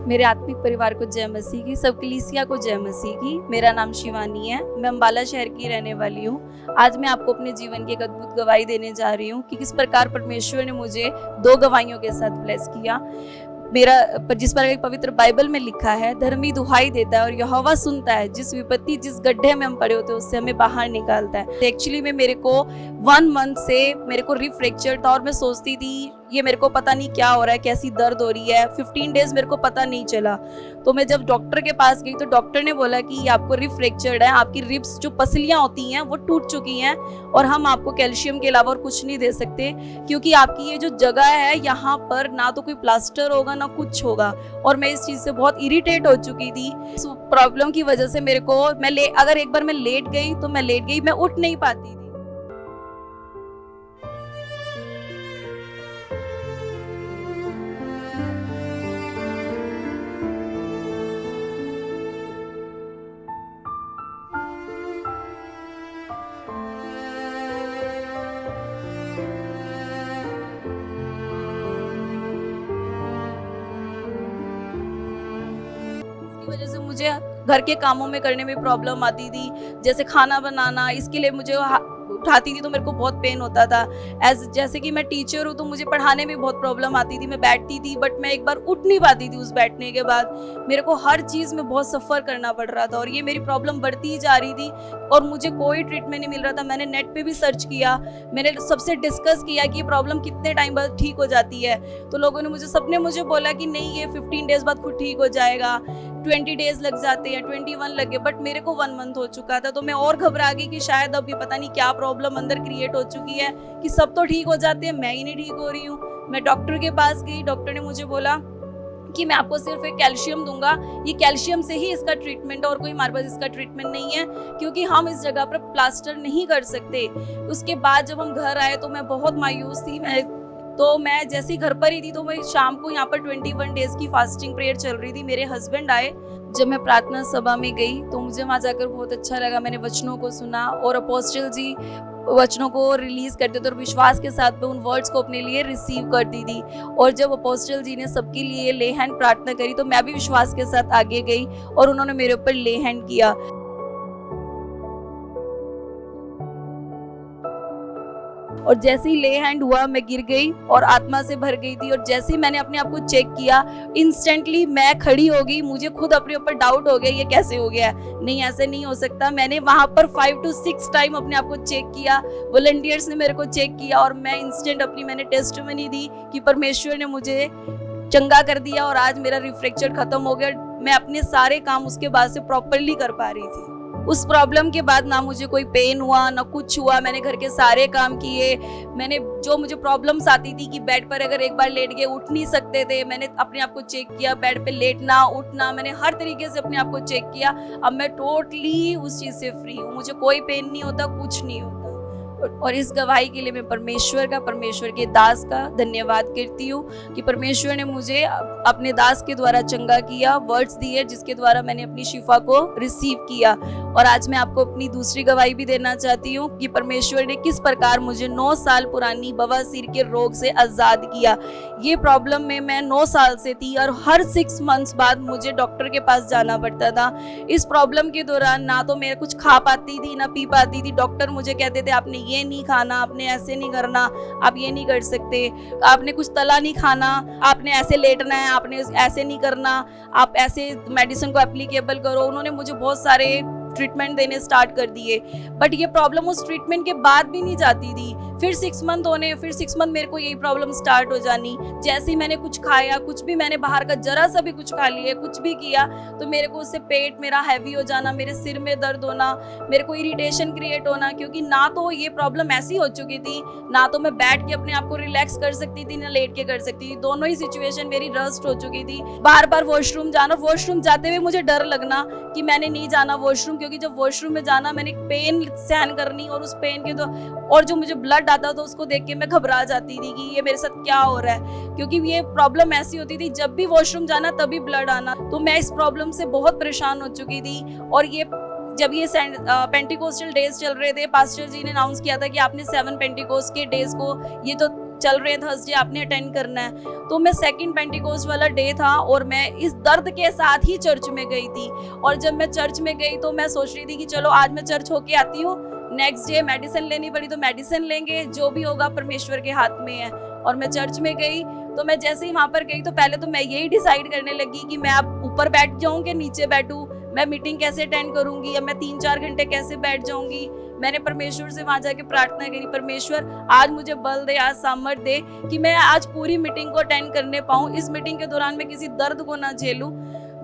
मेरे आत्मिक परिवार को जय मसीह की, सब कलीसिया को जय मसीह की। मेरा नाम शिवानी है, मैं अम्बाला शहर की रहने वाली हूँ। आज मैं आपको अपने जीवन की एक अद्भुत गवाही देने जा रही हूँ कि किस प्रकार परमेश्वर ने मुझे 2 गवाहियों के साथ ब्लेस किया। जिस पर एक पवित्र बाइबल में लिखा है, धर्मी दुहाई देता है और यहोवा सुनता है। जिस विपत्ति, जिस गड्ढे में हम पड़े होते हैं उससे हमें बाहर निकालता है। एक्चुअली में मेरे को 1 मंथ से मेरे को रिब फ्रैक्चर था और मैं सोचती थी ये मेरे को पता नहीं क्या हो रहा है, कैसी दर्द हो रही है। 15 डेज मेरे को पता नहीं चला। तो मैं जब डॉक्टर के पास गई तो डॉक्टर ने बोला कि ये आपको रिब फ्रैक्चर्ड है, आपकी रिब्स जो पसलियां होती हैं वो टूट चुकी हैं और हम आपको कैल्शियम के अलावा और कुछ नहीं दे सकते, क्योंकि आपकी ये जो जगह है यहाँ पर ना तो कोई प्लास्टर होगा ना कुछ होगा। और मैं इस चीज से बहुत इरिटेट हो चुकी थी। इस प्रॉब्लम की वजह से मेरे को अगर एक बार मैं लेट गई तो मैं लेट गई, मैं उठ नहीं पाती थी। वजह से मुझे घर के कामों में करने में प्रॉब्लम आती थी, जैसे खाना बनाना। इसके लिए मुझे उठाती थी तो मेरे को बहुत पेन होता था। जैसे कि मैं टीचर हूँ तो मुझे पढ़ाने में बहुत प्रॉब्लम आती थी। मैं बैठती थी बट मैं एक बार उठ नहीं पाती थी। उस बैठने के बाद मेरे को हर चीज़ में बहुत सफ़र करना पड़ रहा था और ये मेरी प्रॉब्लम बढ़ती ही जा रही थी और मुझे कोई ट्रीटमेंट नहीं मिल रहा था। मैंने नेट पे भी सर्च किया, मैंने सबसे डिस्कस किया कि ये प्रॉब्लम कितने टाइम बाद ठीक हो जाती है। तो लोगों ने सबने मुझे बोला कि नहीं, ये 15 डेज बाद खुद ठीक हो जाएगा, 20 डेज लग जाते हैं, 21 लगे, बट मेरे को 1 मंथ हो चुका था। तो मैं और घबरा गई कि शायद अब ये पता नहीं क्या प्रॉब्लम अंदर क्रिएट हो चुकी है कि सब तो ठीक हो जाते हैं, मैं ही नहीं ठीक हो रही हूँ। मैं डॉक्टर के पास गई, डॉक्टर ने मुझे बोला कि मैं आपको सिर्फ एक कैल्शियम दूंगा, ये कैल्शियम से ही इसका ट्रीटमेंट है और कोई हमारे पास इसका ट्रीटमेंट नहीं है, क्योंकि हम इस जगह पर प्लास्टर नहीं कर सकते। उसके बाद जब हम घर आए तो मैं बहुत मायूस थी। मैं जैसे ही घर पर ही थी तो मैं शाम को यहाँ पर 21 डेज की फास्टिंग प्रेयर चल रही थी। मेरे हस्बैंड आए। जब मैं प्रार्थना सभा में गई तो मुझे वहाँ जाकर बहुत अच्छा लगा। मैंने वचनों को सुना और अपोस्टल जी वचनों को रिलीज करते थे और विश्वास के साथ में उन वर्ड्स को अपने लिए रिसीव करती थी। और जब अपोस्टल जी ने सबके लिए ले हैंड प्रार्थना करी तो मैं भी विश्वास के साथ आगे गई और उन्होंने मेरे ऊपर ले हैंड किया। और जैसे ही ले हैंड हुआ मैं गिर गई और आत्मा से भर गई थी। और जैसे ही मैंने अपने आप को चेक किया, इंस्टेंटली मैं खड़ी हो गई। मुझे खुद अपने ऊपर डाउट हो गया, ये कैसे हो गया, नहीं ऐसे नहीं हो सकता। मैंने वहां पर 5 to 6 टाइम अपने आप को चेक किया, वॉलंटियर्स ने मेरे को चेक किया और मैं इंस्टेंट मैंने टेस्टिमनी दी कि परमेश्वर ने मुझे चंगा कर दिया और आज मेरा रिब फ्रैक्चर खत्म हो गया। मैं अपने सारे काम उसके बाद से प्रॉपरली कर पा रही थी। उस प्रॉब्लम के बाद ना मुझे कोई पेन हुआ ना कुछ हुआ। मैंने घर के सारे काम किए। मैंने जो मुझे प्रॉब्लम्स आती थी कि बेड पर अगर एक बार लेट गए उठ नहीं सकते थे, मैंने अपने आप को चेक किया, बेड पे लेटना उठना, मैंने हर तरीके से अपने आप को चेक किया। अब मैं टोटली उस चीज़ से फ्री हूँ। मुझे कोई पेन नहीं होता, कुछ नहीं होता। और इस गवाही के लिए मैं परमेश्वर के दास का धन्यवाद करती हूँ कि परमेश्वर ने मुझे अपने दास के द्वारा चंगा किया, वर्ड्स दिए जिसके द्वारा मैंने अपनी शिफा को रिसीव किया। और आज मैं आपको अपनी दूसरी गवाही भी देना चाहती हूँ कि परमेश्वर ने किस प्रकार मुझे 9 साल पुरानी बवासीर के रोग से आज़ाद किया। ये प्रॉब्लम में मैं 9 साल से थी और हर 6 मंथ्स बाद मुझे डॉक्टर के पास जाना पड़ता था। इस प्रॉब्लम के दौरान ना तो मैं कुछ खा पाती थी ना पी पाती थी। डॉक्टर मुझे कहते थे आपने ये नहीं खाना, आपने ऐसे नहीं करना, आप ये नहीं कर सकते, आपने कुछ तला नहीं खाना, आपने ऐसे लेटना है, आपने ऐसे नहीं करना, आप ऐसे मेडिसिन को एप्लीकेबल करो। उन्होंने मुझे बहुत सारे ट्रीटमेंट देने स्टार्ट कर दिए, बट ये प्रॉब्लम उस ट्रीटमेंट के बाद भी नहीं जाती थी। फिर 6 मंथ होने, फिर 6 मंथ मेरे को यही प्रॉब्लम स्टार्ट हो जानी। जैसे ही मैंने कुछ खाया, कुछ भी मैंने बाहर का जरा सा भी कुछ खा लिया, कुछ भी किया, तो मेरे को उससे पेट मेरा हैवी हो जाना, मेरे सिर में दर्द होना, मेरे को इरिटेशन क्रिएट होना, क्योंकि ना तो ये प्रॉब्लम ऐसी हो चुकी थी, ना तो मैं बैठ के अपने आप को रिलैक्स कर सकती थी ना लेट के कर सकती थी। दोनों ही सिचुएशन मेरी रस्ट हो चुकी थी। बार बार वॉशरूम जाना, वॉशरूम जाते हुए मुझे डर लगना कि मैंने नहीं जाना वॉशरूम, क्योंकि जब वॉशरूम में जाना मैंने पेन सहन करनी और उस पेन के और जो मुझे ब्लड आता था उसको देख के मैं घबरा जाती थी कि ये मेरे साथ क्या हो रहा है, क्योंकि ये प्रॉब्लम ऐसी होती थी जब भी वॉशरूम जाना तभी ब्लड आना। तो मैं इस प्रॉब्लम से बहुत परेशान हो चुकी थी। और ये जब ये पेंटिकोस्टल डेज चल रहे थे, पास्टर जी ने अनाउंस किया था कि आपने 7 पेंटिकोस्ट के डेज को ये तो चल रहे हैं थर्सडे आपने अटेंड करना है। तो मैं सेकंड पेंटिकोस्ट वाला डे था और मैं इस दर्द के साथ ही चर्च में गई थी। और जब मैं चर्च में गई तो मैं सोच रही थी कि चलो आज मैं चर्च होके आती हूँ, नेक्स्ट डे मेडिसिन लेनी पड़ी तो मेडिसिन लेंगे, जो भी होगा परमेश्वर के हाथ में है। और मैं चर्च में गई तो मैं जैसे ही वहां पर गई तो पहले तो मैं यही डिसाइड करने लगी कि मैं अब ऊपर बैठ जाऊं कि नीचे बैठूं, मैं मीटिंग कैसे अटेंड करूंगी, या मैं 3-4 घंटे कैसे बैठ जाऊंगी। मैंने परमेश्वर से वहां जाके प्रार्थना करी, परमेश्वर आज मुझे बल दे, आज सामर्थ दे कि मैं आज पूरी मीटिंग को अटेंड करने पाऊं, इस मीटिंग के दौरान मैं किसी दर्द को ना झेलूं।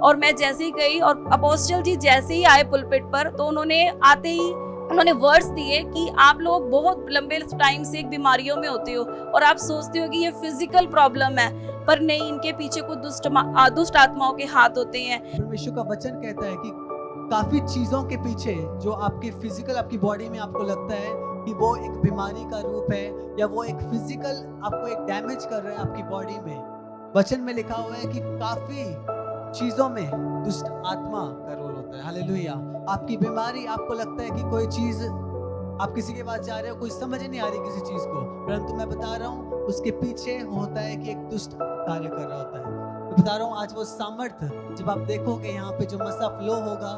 और मैं जैसे ही गई और अपोस्टल जी जैसे ही आए पुलपिट पर तो उन्होंने आते ही उन्होंने वर्ड्स दिए कि आप लोग बहुत लंबे टाइम से एक बीमारियों में होते हो और आप सोचते हो कि ये फिजिकल प्रॉब्लम है, पर नहीं, इनके पीछे कुछ दुष्ट आत्माओं के हाथ होते हैं। परमेश्वर का वचन कहता है कि काफी चीजों के पीछे जो आपके फिजिकल आपकी बॉडी में आपको लगता है कि वो एक बीमारी का रूप है या वो एक फिजिकल आपको एक डैमेज कर रहा है आपकी बॉडी में, वचन में लिखा हुआ है कि काफी चीजों में दुष्ट आत्मा का रोल होता है। हालेलुया। आपकी बीमारी, आपको लगता है कि कोई चीज, आप किसी के पास जा रहे हो, कुछ समझ नहीं आ रही किसी चीज को, परंतु मैं बता रहा हूँ उसके पीछे होता है कि एक दुष्ट कार्य कर रहा होता है। मैं बता रहा हूँ आज वो सामर्थ्य जब आप देखोगे यहाँ पे जो मसा फ्लो होगा,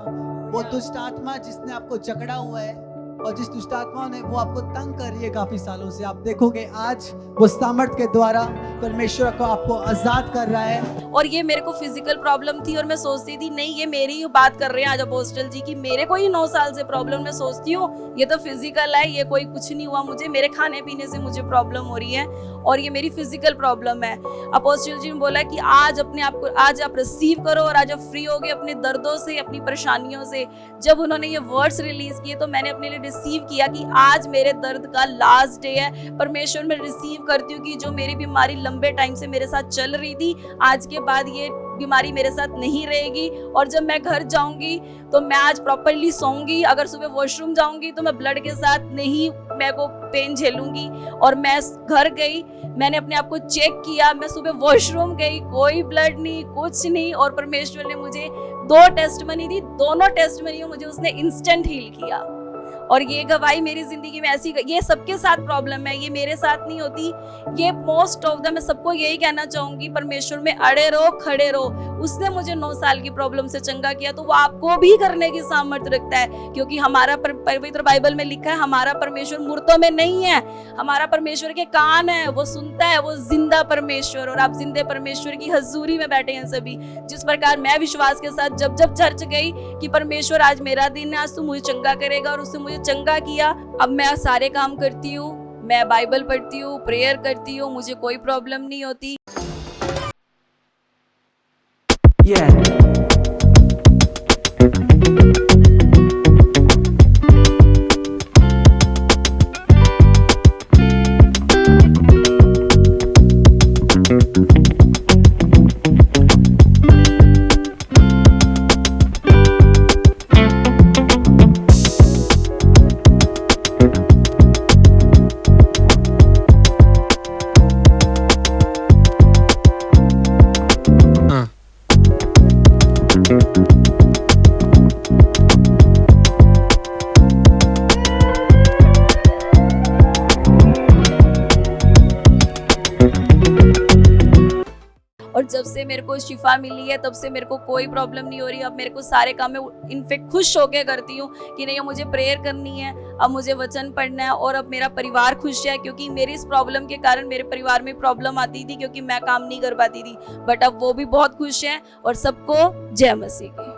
वो दुष्ट आत्मा जिसने आपको जकड़ा हुआ है और जिस दुष्ट आत्मा ने वो आपको तंग कर रही है काफी सालों से, आप देखोगे आज वो सामर्थ्य के द्वारा परमेश्वर को आपको आजाद कर रहा है। और ये मेरे को फिजिकल प्रॉब्लम थी और मैं सोचती थी नहीं ये मेरी ही बात कर रहे हैं आज अपोस्टल जी की, मेरे को ही 9 साल से प्रॉब्लम, मैं सोचती हूँ ये तो फिजिकल है, ये कोई कुछ नहीं हुआ मुझे, मेरे खाने पीने से मुझे प्रॉब्लम हो रही है और ये मेरी फिजिकल प्रॉब्लम है। अपोस्टल जी ने बोला कि आज अपने आप को आज आप रिसीव करो और आज आप फ्री हो गए अपने दर्दों से, अपनी परेशानियों से। जब उन्होंने ये वर्ड्स रिलीज किए तो मैंने अपने लिए रिसीव किया कि आज मेरे दर्द का लास्ट डे है। परमेश्वर मैं रिसीव करती हूँ कि जो मेरी बीमारी लंबे टाइम से मेरे साथ चल रही थी, आज के बाद ये बीमारी मेरे साथ नहीं रहेगी। और जब मैं घर जाऊंगी तो मैं आज प्रॉपरली सोऊंगी, अगर सुबह वॉशरूम जाऊंगी तो मैं ब्लड के साथ नहीं मैं को पेन झेलूंगी। और मैं घर गई, मैंने अपने आप को चेक किया, मैं सुबह वॉशरूम गई, कोई ब्लड नहीं, कुछ नहीं, और परमेश्वर ने मुझे 2 टेस्टमनी दी, दोनों टेस्टमनी मुझे उसने इंस्टेंट हील किया। और ये गवाही मेरी जिंदगी में ऐसी, ये सबके साथ प्रॉब्लम है, ये मेरे साथ नहीं होती, ये मोस्ट ऑफ द, मैं सबको यही कहना चाहूंगी, परमेश्वर में अड़े रहो, खड़े रहो। उसने मुझे 9 साल की प्रॉब्लम से चंगा किया तो वो आपको भी करने की सामर्थ्य रखता है, क्योंकि हमारा पवित्र बाइबल में लिखा है हमारा परमेश्वर मूर्तों में नहीं है, हमारा परमेश्वर के कान है, वो सुनता है, वो जिंदा परमेश्वर। और आप जिंदे परमेश्वर की हजूरी में बैठे हैं सभी। जिस प्रकार मैं विश्वास के साथ जब जब चर्च गई कि परमेश्वर आज मेरा दिन है, आज तू मुझे चंगा करेगा, और उसने मुझे चंगा किया। अब मैं सारे काम करती हूँ, मैं बाइबल पढ़ती हूँ, प्रेयर करती हूँ, मुझे कोई प्रॉब्लम नहीं होती। और जब से मेरे को शिफा मिली है तब से मेरे को कोई प्रॉब्लम नहीं हो रही। अब मेरे को सारे काम में इनफेक्ट खुश होके करती हूँ कि नहीं मुझे प्रेयर करनी है, अब मुझे वचन पढ़ना है। और अब मेरा परिवार खुश है, क्योंकि मेरी इस प्रॉब्लम के कारण मेरे परिवार में प्रॉब्लम आती थी क्योंकि मैं काम नहीं कर पाती थी, बट अब वो भी बहुत खुश हैं। और सबको जय मसीह की।